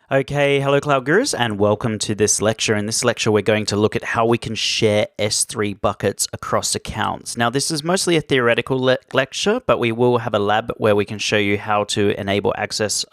Okay, hello Cloud Gurus and welcome to this lecture. In this lecture, we're going to look at how we can share S3 buckets across accounts. Now, this is mostly a theoretical lecture, but we will have a lab where we can show you how to enable access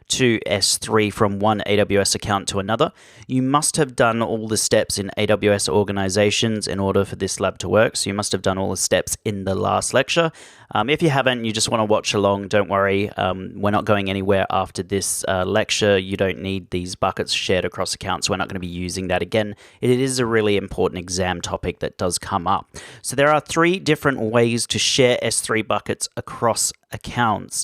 to S3 from one AWS account to another. You must have done all the steps in AWS organizations in order for this lab to work. So you must have done all the steps in the last lecture. If you haven't, you just want to watch along, don't worry. We're not going anywhere after this lecture. You don't need these buckets shared across accounts. We're not going to be using that again. It is a really important exam topic that does come up. So there are 3 different ways to share S3 buckets across accounts.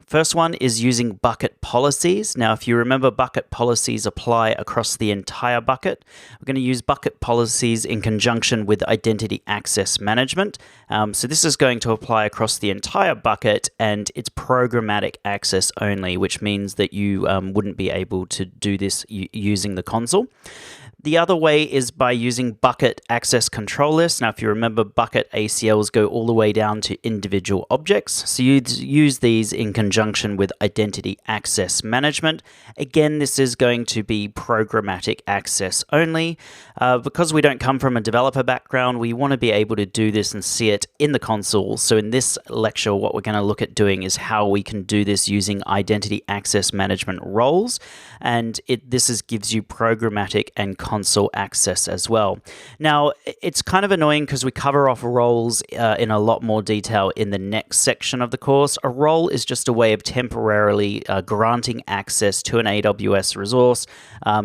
First one is using bucket policies. Now, if you remember, bucket policies apply across the entire bucket. We're going to use bucket policies in conjunction with identity access management. So this is going to apply across the entire bucket, and it's programmatic access only, which means that you wouldn't be able to do this using the console. The other way is by using bucket access control lists. Now, if you remember, bucket ACLs go all the way down to individual objects. So you use these in conjunction with identity access management. Again, this is going to be programmatic access only. Because we don't come from a developer background, we want to be able to do this and see it in the console. So in this lecture, what we're going to look at doing is how we can do this using identity access management roles. And this gives you programmatic and console access as well. Now, it's kind of annoying because we cover off roles in a lot more detail in the next section of the course. A role is just a way of temporarily granting access to an AWS resource,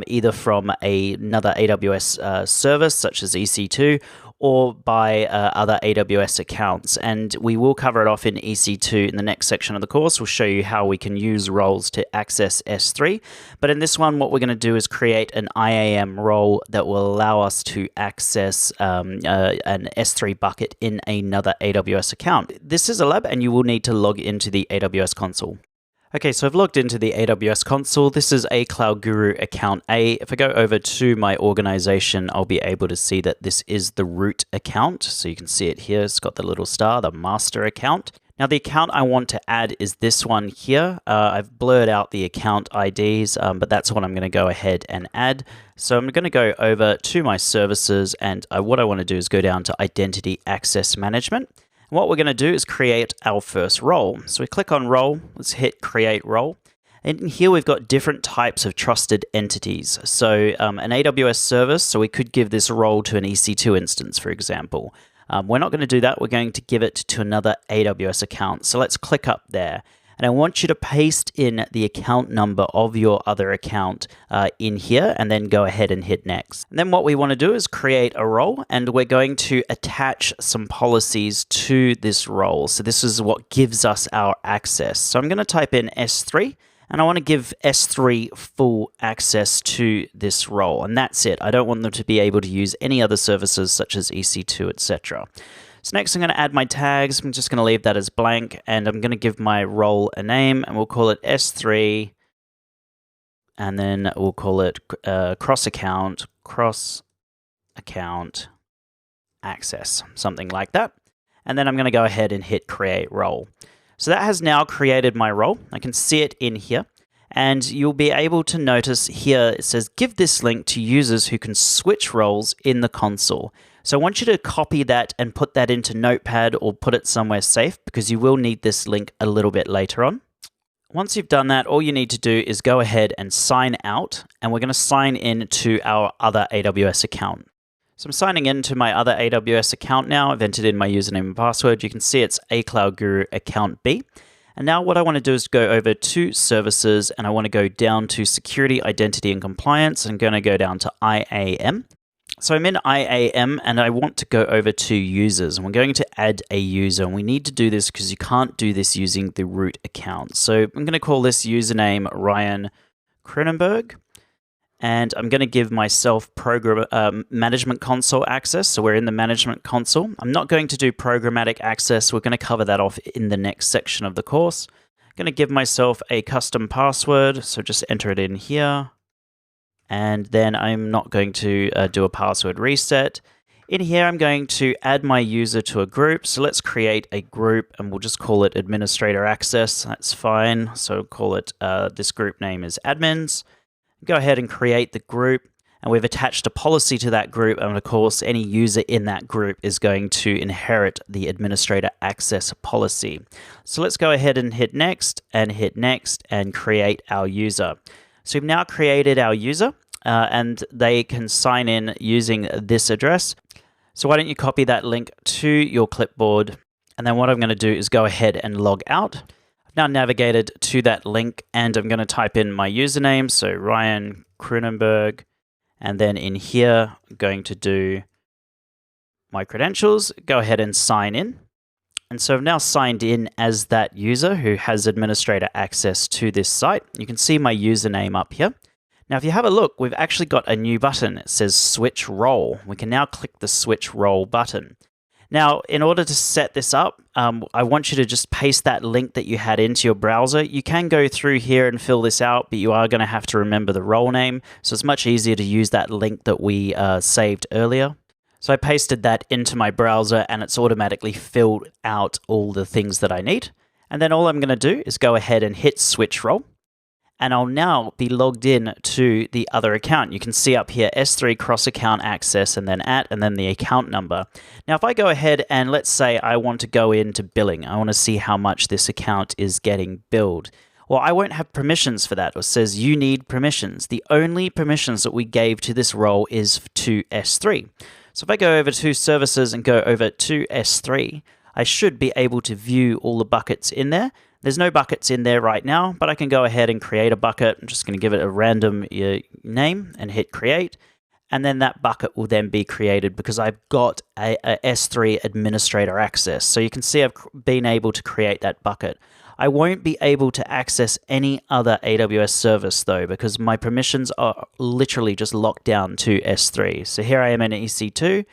either from another AWS service such as EC2 or by other AWS accounts. And we will cover it off in EC2 in the next section of the course. We'll show you how we can use roles to access S3. But in this one, what we're going to do is create an IAM role that will allow us to access an S3 bucket in another AWS account. This is a lab, and you will need to log into the AWS console. Okay, so I've logged into the AWS console. This is a Cloud Guru account A. If I go over to my organization, I'll be able to see that this is the root account. So you can see it here. It's got the little star, the master account. Now, the account I want to add is this one here. I've blurred out the account IDs, but that's what I'm going to go ahead and add. So I'm going to go over to my services, and what I want to do is go down to Identity Access Management. What we're going to do is create our first role. So we click on role, let's hit create role. And here we've got different types of trusted entities. So an AWS service, so we could give this role to an EC2 instance, for example. We're not going to do that. We're going to give it to another AWS account. So let's click up there. And I want you to paste in the account number of your other account in here, and then go ahead and hit next. And then what we want to do is create a role, and we're going to attach some policies to this role. So this is what gives us our access. So I'm going to type in S3, and I want to give S3 full access to this role. And that's it. I don't want them to be able to use any other services such as EC2, etc. So next I'm going to add my tags. I'm just going to leave that as blank, and I'm going to give my role a name, and we'll call it S3, and then we'll call it cross-account access, something like that. And then I'm going to go ahead and hit create role. So that has now created my role. I can see it in here. And you'll be able to notice here it says, give this link to users who can switch roles in the console. So I want you to copy that and put that into Notepad or put it somewhere safe, because you will need this link a little bit later on. Once you've done that, all you need to do is go ahead and sign out, and we're going to sign in to our other AWS account. So I'm signing into my other AWS account now. I've entered in my username and password. You can see it's a Cloud Guru account B. And now what I want to do is go over to services, and I want to go down to security, identity, and compliance. I'm going to go down to IAM. So I'm in IAM, and I want to go over to users, and we're going to add a user. And we need to do this because you can't do this using the root account. So I'm going to call this username Ryan Cronenberg. And I'm going to give myself management console access. So we're in the management console. I'm not going to do programmatic access. We're going to cover that off in the next section of the course. I'm going to give myself a custom password. So just enter it in here. And then I'm not going to do a password reset. In here, I'm going to add my user to a group. So let's create a group, and we'll just call it administrator access. That's fine. So call it, this group name is admins. Go ahead and create the group. And we've attached a policy to that group. And of course, any user in that group is going to inherit the administrator access policy. So let's go ahead and hit next and create our user. So we've now created our user and they can sign in using this address. So why don't you copy that link to your clipboard? And then what I'm going to do is go ahead and log out. I've now navigated to that link and I'm going to type in my username. So Ryan Krunenberg. And then in here, I'm going to do my credentials, go ahead and sign in. And so I've now signed in as that user who has administrator access to this site. You can see my username up here. Now, if you have a look, we've actually got a new button. It says switch role. We can now click the switch role button. Now, in order to set this up, I want you to just paste that link that you had into your browser. You can go through here and fill this out, but you are going to have to remember the role name. So it's much easier to use that link that we saved earlier. So I pasted that into my browser and it's automatically filled out all the things that I need. And then all I'm going to do is go ahead and hit switch role. And I'll now be logged in to the other account. You can see up here S3 cross account access and then the account number. Now, if I go ahead and let's say I want to go into billing, I want to see how much this account is getting billed. Well, I won't have permissions for that. It says you need permissions. The only permissions that we gave to this role is to S3. So if I go over to services and go over to S3, I should be able to view all the buckets in there. There's no buckets in there right now, but I can go ahead and create a bucket. I'm just going to give it a random name and hit create. And then that bucket will then be created because I've got a S3 administrator access. So you can see I've been able to create that bucket. I won't be able to access any other AWS service though, because my permissions are literally just locked down to S3. So here I am in EC2,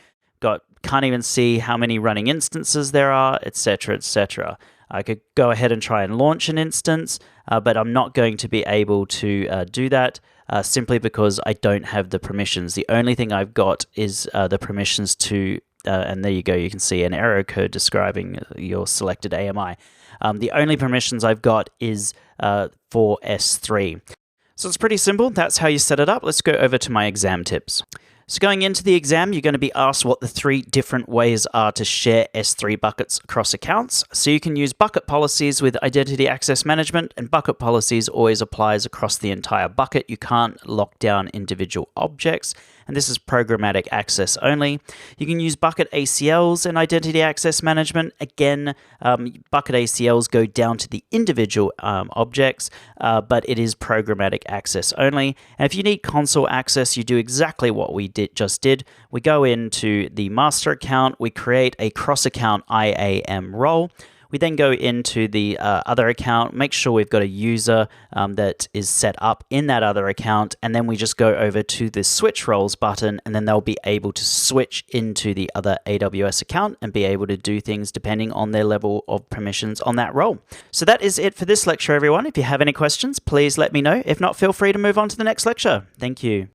can't even see how many running instances there are, etc., etc. I could go ahead and try and launch an instance, but I'm not going to be able to do that simply because I don't have the permissions. The only thing I've got is the permissions to, and there you go, you can see an error code describing your selected AMI. The only permissions I've got is for S3. So it's pretty simple. That's how you set it up. Let's go over to my exam tips. So going into the exam, you're going to be asked what the 3 different ways are to share S3 buckets across accounts. So you can use bucket policies with identity access management, and bucket policies always applies across the entire bucket. You can't lock down individual objects, and this is programmatic access only. You can use bucket ACLs and identity access management. Again, bucket ACLs go down to the individual objects, but it is programmatic access only. And if you need console access, you do exactly what we just did. We go into the master account, we create a cross-account IAM role. We then go into the other account, make sure we've got a user that is set up in that other account, and then we just go over to the switch roles button, and then they'll be able to switch into the other AWS account and be able to do things depending on their level of permissions on that role. So that is it for this lecture, everyone. If you have any questions, please let me know. If not, feel free to move on to the next lecture. Thank you.